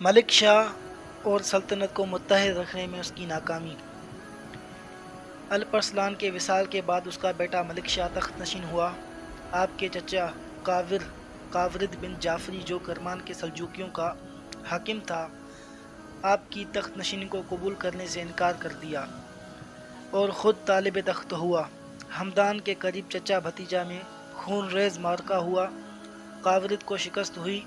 ملک شاہ اور سلطنت کو متحد رکھنے میں اس کی ناکامی۔ الپرسلان کے وصال کے بعد اس کا بیٹا ملک شاہ تخت نشین ہوا۔ آپ کے چچا کاورد بن جعفری جو کرمان کے سلجوقیوں کا حاکم تھا، آپ کی تخت نشینی کو قبول کرنے سے انکار کر دیا اور خود طالب تخت ہوا۔ ہمدان کے قریب چچا بھتیجا میں خون ریز معرکہ ہوا، کاورد کو شکست ہوئی۔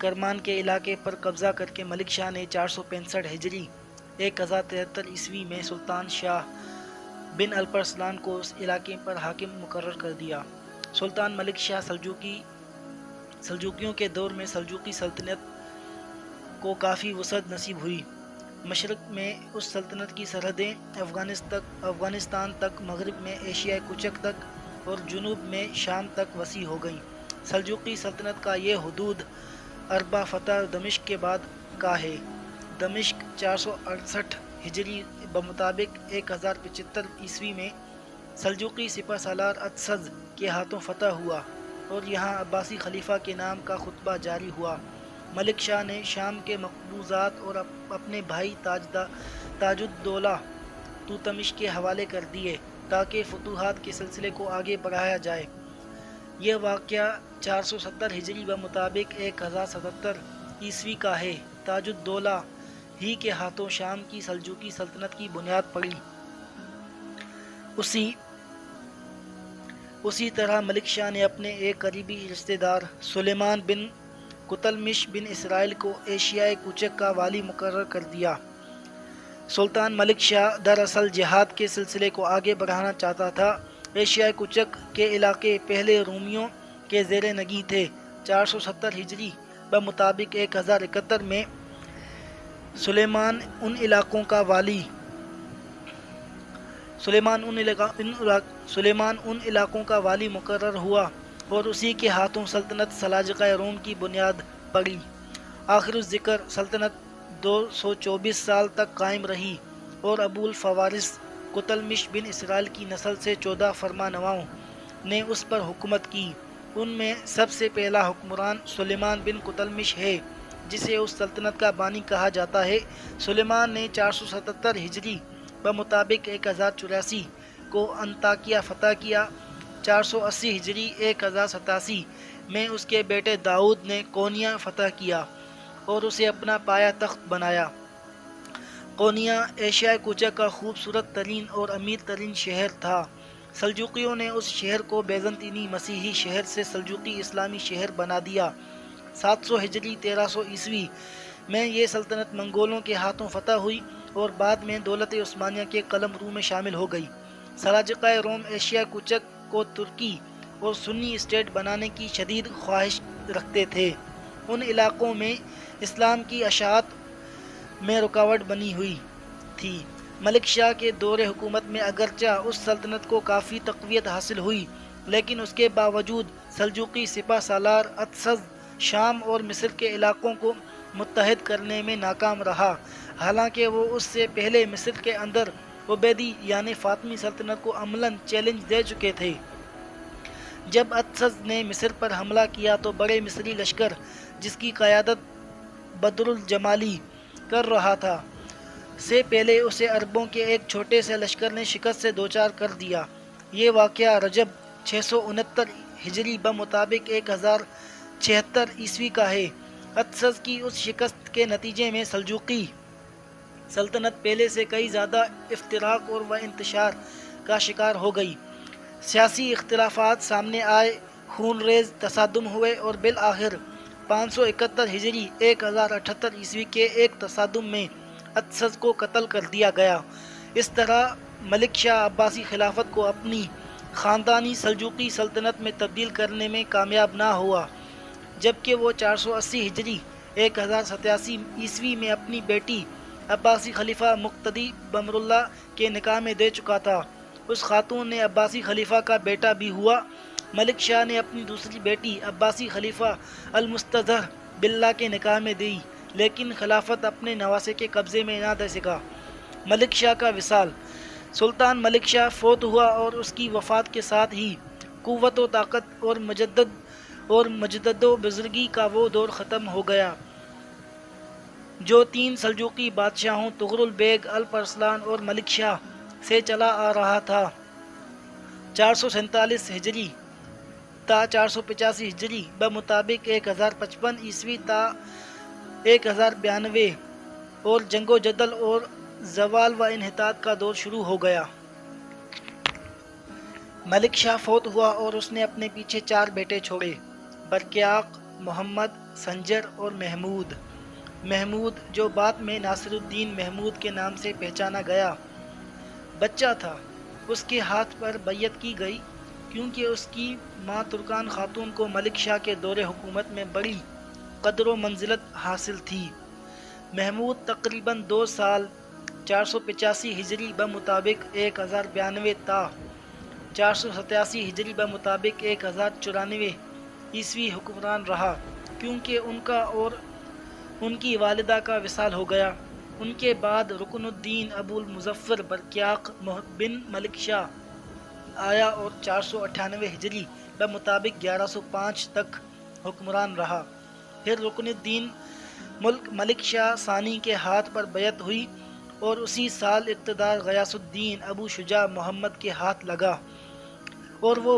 کرمان کے علاقے پر قبضہ کر کے ملک شاہ نے 465 ہجری 1073 عیسوی میں سلطان شاہ بن الپرسلان کو اس علاقے پر حاکم مقرر کر دیا۔ سلطان ملک شاہ سلجوقیوں کے دور میں سلجوقی سلطنت کو کافی وسعت نصیب ہوئی۔ مشرق میں اس سلطنت کی سرحدیں افغانستان تک، مغرب میں ایشیائے کوچک تک اور جنوب میں شام تک وسیع ہو گئیں۔ سلجوقی سلطنت کا یہ حدود اربع فتح دمشق کے بعد کا ہے۔ دمشق 468 ہجری بمطابق 1075 عیسوی میں سلجوقی سپہ سالار اتسز کے ہاتھوں فتح ہوا اور یہاں عباسی خلیفہ کے نام کا خطبہ جاری ہوا۔ ملک شاہ نے شام کے مقبوضات اور اپنے بھائی تاج الدولہ توتمش کے حوالے کر دیے تاکہ فتوحات کے سلسلے کو آگے بڑھایا جائے۔ یہ واقعہ 470 ہجری بمطابق 1077 عیسوی کا ہے۔ تاج الدولہ ہی کے ہاتھوں شام کی سلجوقی سلطنت کی بنیاد پڑی۔ اسی طرح ملک شاہ نے اپنے ایک قریبی رشتہ دار سلیمان بن قتلمش بن اسرائیل کو ایشیائے کوچک کا والی مقرر کر دیا۔ سلطان ملک شاہ دراصل جہاد کے سلسلے کو آگے بڑھانا چاہتا تھا۔ ایشیائے کوچک کے علاقے پہلے رومیوں کے زیر نگیں تھے۔ 470 ہجری بمطابق 1071 میں سلیمان ان علاقوں کا والی مقرر ہوا اور اسی کے ہاتھوں سلطنت سلاجقہ روم کی بنیاد پڑی۔ آخر الذکر سلطنت 224 سال تک قائم رہی اور ابو الفوارس قتلمش بن اسرائیل کی نسل سے 14 فرما نواؤں نے اس پر حکومت کی۔ ان میں سب سے پہلا حکمران سلیمان بن قتلمش ہے جسے اس سلطنت کا بانی کہا جاتا ہے۔ سلیمان نے 477 ہجری بمطابق 1084 کو انطاکیہ فتح کیا۔ 480 ہجری 1087 میں اس کے بیٹے داؤد نے کونیا فتح کیا اور اسے اپنا پایا تخت بنایا۔ کونیا ایشیائے کوچک کا خوبصورت ترین اور امیر ترین شہر تھا۔ سلجوقیوں نے اس شہر کو بیزنطینی مسیحی شہر سے سلجوقی اسلامی شہر بنا دیا۔ 700 ہجری 1300 عیسوی میں یہ سلطنت منگولوں کے ہاتھوں فتح ہوئی اور بعد میں دولت عثمانیہ کے قلمرو میں شامل ہو گئی۔ سلاجقہ روم ایشیا کوچک کو ترکی اور سنی اسٹیٹ بنانے کی شدید خواہش رکھتے تھے۔ ان علاقوں میں اسلام کی اشاعت میں رکاوٹ بنی ہوئی تھی۔ ملک شاہ کے دور حکومت میں اگرچہ اس سلطنت کو کافی تقویت حاصل ہوئی، لیکن اس کے باوجود سلجوقی سپہ سالار اتسز شام اور مصر کے علاقوں کو متحد کرنے میں ناکام رہا، حالانکہ وہ اس سے پہلے مصر کے اندر عبیدی یعنی فاطمی سلطنت کو عملاً چیلنج دے چکے تھے۔ جب اتسز نے مصر پر حملہ کیا تو بڑے مصری لشکر جس کی قیادت بدر الجمالی کر رہا تھا سے پہلے اسے عربوں کے ایک چھوٹے سے لشکر نے شکست سے دوچار کر دیا۔ یہ واقعہ رجب 669 ہجری بمطابق 1076 عیسوی کا ہے۔ اتسز کی اس شکست کے نتیجے میں سلجوقی سلطنت پہلے سے کئی زیادہ افتراق اور انتشار کا شکار ہو گئی۔ سیاسی اختلافات سامنے آئے، خون ریز تصادم ہوئے اور بالآخر 571 ہجری 1078 عیسوی کے ایک تصادم میں اتسز کو قتل کر دیا گیا۔ اس طرح ملک شاہ عباسی خلافت کو اپنی خاندانی سلجوقی سلطنت میں تبدیل کرنے میں کامیاب نہ ہوا، جبکہ وہ 480 ہجری 1087 عیسوی میں اپنی بیٹی عباسی خلیفہ مقتدی بمر اللہ کے نکاح میں دے چکا تھا۔ اس خاتون نے عباسی خلیفہ کا بیٹا بھی ہوا۔ ملک شاہ نے اپنی دوسری بیٹی عباسی خلیفہ المستظہر باللہ کے نکاح میں دی، لیکن خلافت اپنے نواسے کے قبضے میں نہ دے سکا۔ ملک شاہ کا وصال سلطان ملک شاہ فوت ہوا اور اس کی وفات کے ساتھ ہی قوت و طاقت اور مجدد و بزرگی کا وہ دور ختم ہو گیا جو 3 سلجوقی بادشاہوں تغرل بیگ، الپ ارسلان اور ملک شاہ سے چلا آ رہا تھا۔ 447 ہجری تا 485 ہجری بمطابق 1055 عیسوی تا 1092 اور جنگ و جدل اور زوال و انحطاط کا دور شروع ہو گیا۔ ملک شاہ فوت ہوا اور اس نے اپنے پیچھے 4 بیٹے چھوڑے: برکیاق، محمد، سنجر اور محمود۔ محمود جو بعد میں ناصر الدین محمود کے نام سے پہچانا گیا، بچہ تھا۔ اس کے ہاتھ پر بیعت کی گئی کیونکہ اس کی ماں ترکان خاتون کو ملک شاہ کے دور حکومت میں بڑی قدر و منزلت حاصل تھی۔ محمود تقریباً 2 سال 485 ہجری بمطابق 1092 تا 487 ہجری بمطابق 1094 عیسوی حکمران رہا کیونکہ ان کا اور ان کی والدہ کا وصال ہو گیا۔ ان کے بعد رکن الدین ابو المظفر برکیاق بن ملک شاہ آیا اور 498 ہجری بمطابق 1105 تک حکمران رہا۔ پھر رکن الدین ملک شاہ ثانی کے ہاتھ پر بیعت ہوئی اور اسی سال اقتدار غیاث الدین ابو شجاع محمد کے ہاتھ لگا اور وہ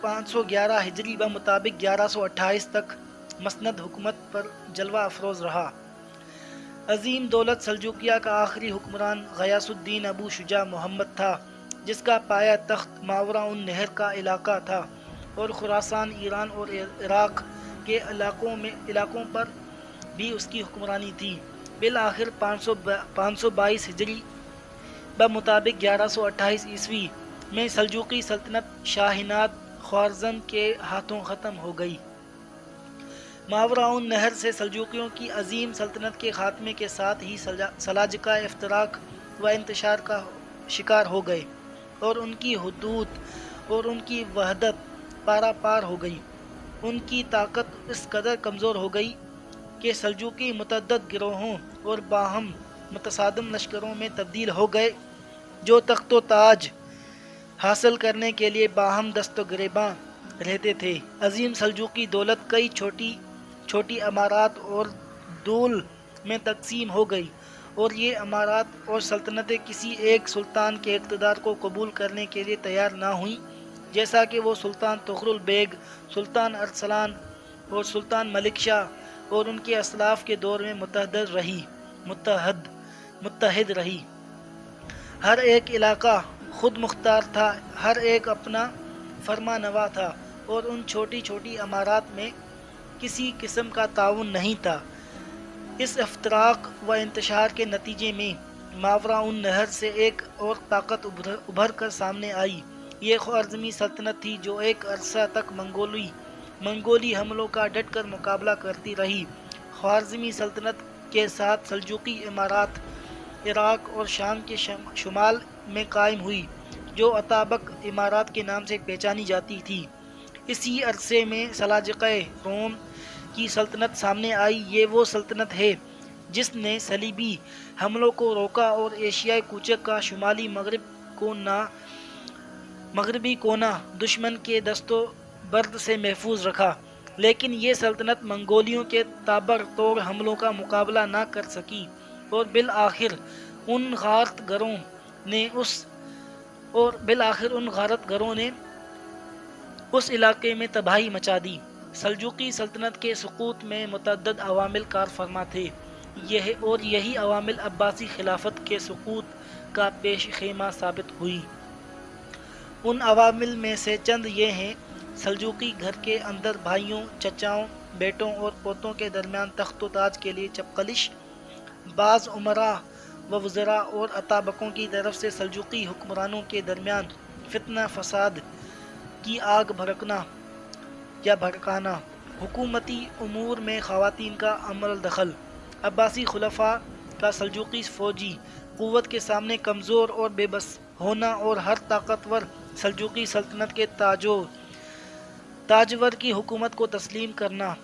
511 ہجری بمطابق 1128 تک مسند حکومت پر جلوہ افروز رہا۔ عظیم دولت سلجوقیہ کا آخری حکمران غیاث الدین ابو شجاع محمد تھا، جس کا پایہ تخت ماوراء النہر کا علاقہ تھا اور خراسان، ایران اور عراق کے علاقوں پر بھی اس کی حکمرانی تھی۔ بالآخر 522 ہجری بمطابق 1128 عیسوی میں سلجوقی سلطنت شاہیناد خوارزم کے ہاتھوں ختم ہو گئی۔ ماوراء النہر سے سلجوقیوں کی عظیم سلطنت کے خاتمے کے ساتھ ہی سلاجقہ افتراق و انتشار کا شکار ہو گئے اور ان کی حدود اور ان کی وحدت پارا پار ہو گئی۔ ان کی طاقت اس قدر کمزور ہو گئی کہ سلجوقی متعدد گروہوں اور باہم متصادم لشکروں میں تبدیل ہو گئے جو تخت و تاج حاصل کرنے کے لیے باہم دست و گریباں رہتے تھے۔ عظیم سلجوقی دولت کئی چھوٹی امارات اور دول میں تقسیم ہو گئی اور یہ امارات اور سلطنتیں کسی ایک سلطان کے اقتدار کو قبول کرنے کے لیے تیار نہ ہوئیں، جیسا کہ وہ سلطان تغرل بیگ، سلطان ارسلان اور سلطان ملک شاہ اور ان کے اسلاف کے دور میں متحد رہی۔ ہر ایک علاقہ خود مختار تھا، ہر ایک اپنا فرما نوا تھا اور ان چھوٹی امارات میں کسی قسم کا تعاون نہیں تھا۔ اس افتراق و انتشار کے نتیجے میں ماوراء النہر سے ایک اور طاقت ابھر کر سامنے آئی۔ یہ خوارزمی سلطنت تھی جو ایک عرصہ تک منگولی حملوں کا ڈٹ کر مقابلہ کرتی رہی۔ خوارزمی سلطنت کے ساتھ سلجوقی امارات عراق اور شام کے شمال میں قائم ہوئی جو اتابک امارات کے نام سے پہچانی جاتی تھی۔ اسی عرصے میں سلاجقہ روم کی سلطنت سامنے آئی۔ یہ وہ سلطنت ہے جس نے صلیبی حملوں کو روکا اور ایشیائی کوچک کا شمالی مغربی کونا دشمن کے دست و برد سے محفوظ رکھا، لیکن یہ سلطنت منگولیوں کے تابر توڑ حملوں کا مقابلہ نہ کر سکی اور بالآخر ان غارت گروں نے اس علاقے میں تباہی مچا دی۔ سلجوقی سلطنت کے سقوط میں متعدد عوامل کار فرما تھے، یہی عوامل عباسی خلافت کے سقوط کا پیش خیمہ ثابت ہوئی۔ ان عوامل میں سے چند یہ ہیں: سلجوقی گھر کے اندر بھائیوں، چچاؤں، بیٹوں اور پوتوں کے درمیان تخت و تاج کے لیے چپقلش، بعض امراء و وزراء اور اتابکوں کی طرف سے سلجوقی حکمرانوں کے درمیان فتنہ فساد کی آگ بھڑکانا، حکومتی امور میں خواتین کا عمل دخل۔ عباسی خلفاء کا سلجوقی فوجی قوت کے سامنے کمزور اور بے بس ہونا اور ہر طاقتور سلجوقی سلطنت کے تاجور کی حکومت کو تسلیم کرنا۔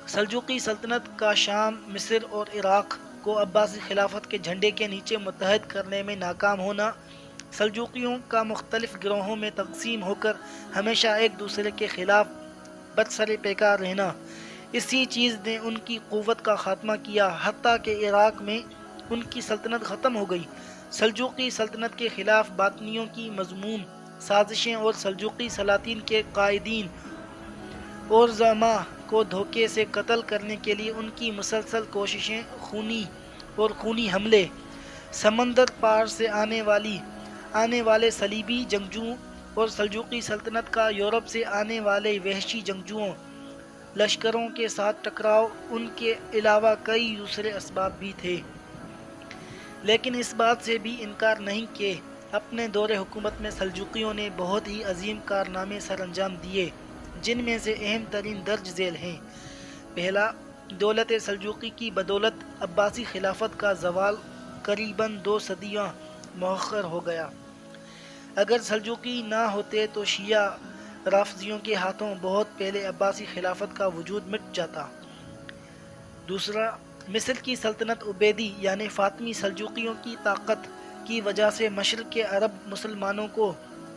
سلجوقی سلطنت کا شام، مصر اور عراق کو عباسی خلافت کے جھنڈے کے نیچے متحد کرنے میں ناکام ہونا۔ سلجوقیوں کا مختلف گروہوں میں تقسیم ہو کر ہمیشہ ایک دوسرے کے خلاف برسر پیکار رہنا۔ اسی چیز نے ان کی قوت کا خاتمہ کیا، حتیٰ کہ عراق میں ان کی سلطنت ختم ہو گئی۔ سلجوقی سلطنت کے خلاف باطنیوں کی مذموم سازشیں اور سلجوقی سلاطین کے قائدین اور زعماء کو دھوکے سے قتل کرنے کے لیے ان کی مسلسل کوششیں، خونی حملے، سمندر پار سے آنے والے صلیبی جنگجوؤں اور سلجوقی سلطنت کا یورپ سے آنے والے وحشی جنگجوؤں لشکروں کے ساتھ ٹکراؤ، ان کے علاوہ کئی دوسرے اسباب بھی تھے۔ لیکن اس بات سے بھی انکار نہیں کہ اپنے دور حکومت میں سلجوقیوں نے بہت ہی عظیم کارنامے سر انجام دیے، جن میں سے اہم ترین درج ذیل ہیں۔ پہلا، دولت سلجوقی کی بدولت عباسی خلافت کا زوال قریباً 2 صدیاں مؤخر ہو گیا۔ اگر سلجوقی نہ ہوتے تو شیعہ رافضیوں کے ہاتھوں بہت پہلے عباسی خلافت کا وجود مٹ جاتا۔ دوسرا، مصر کی سلطنت عبیدی یعنی فاطمی سلجوقیوں کی طاقت کی وجہ سے مشرق کے عرب مسلمانوں کو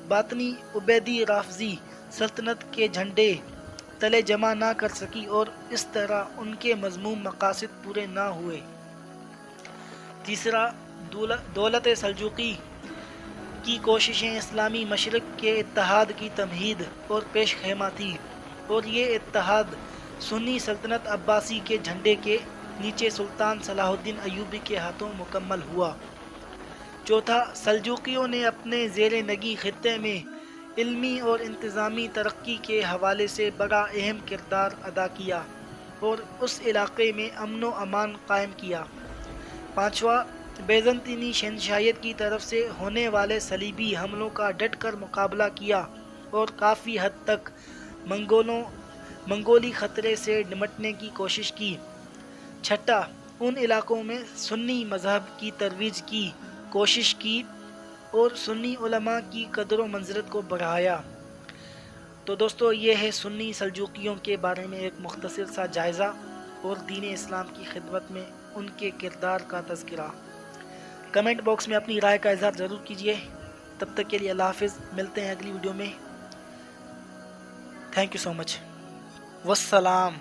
باطنی عبیدی رافضی سلطنت کے جھنڈے تلے جمع نہ کر سکی اور اس طرح ان کے مذموم مقاصد پورے نہ ہوئے۔ تیسرا، دولت سلجوقی کی کوششیں اسلامی مشرق کے اتحاد کی تمہید اور پیش خیمہ تھی، اور یہ اتحاد سنی سلطنت عباسی کے جھنڈے کے نیچے سلطان صلاح الدین ایوبی کے ہاتھوں مکمل ہوا۔ چوتھا، سلجوقیوں نے اپنے زیر نگی خطے میں علمی اور انتظامی ترقی کے حوالے سے بڑا اہم کردار ادا کیا اور اس علاقے میں امن و امان قائم کیا۔ پانچواں، بیزنطینی شہنشاہیت کی طرف سے ہونے والے صلیبی حملوں کا ڈٹ کر مقابلہ کیا اور کافی حد تک منگولی خطرے سے نمٹنے کی کوشش کی۔ چھٹا، ان علاقوں میں سنی مذہب کی ترویج کی کوشش کی اور سنی علماء کی قدر و منزلت کو بڑھایا۔ تو دوستو، یہ ہے سنی سلجوقیوں کے بارے میں ایک مختصر سا جائزہ اور دین اسلام کی خدمت میں ان کے کردار کا تذکرہ۔ کمنٹ باکس میں اپنی رائے کا اظہار ضرور کیجیے۔ تب تک کے لیے اللہ حافظ، ملتے ہیں اگلی ویڈیو میں۔ تھینک یو سو مچ، والسلام۔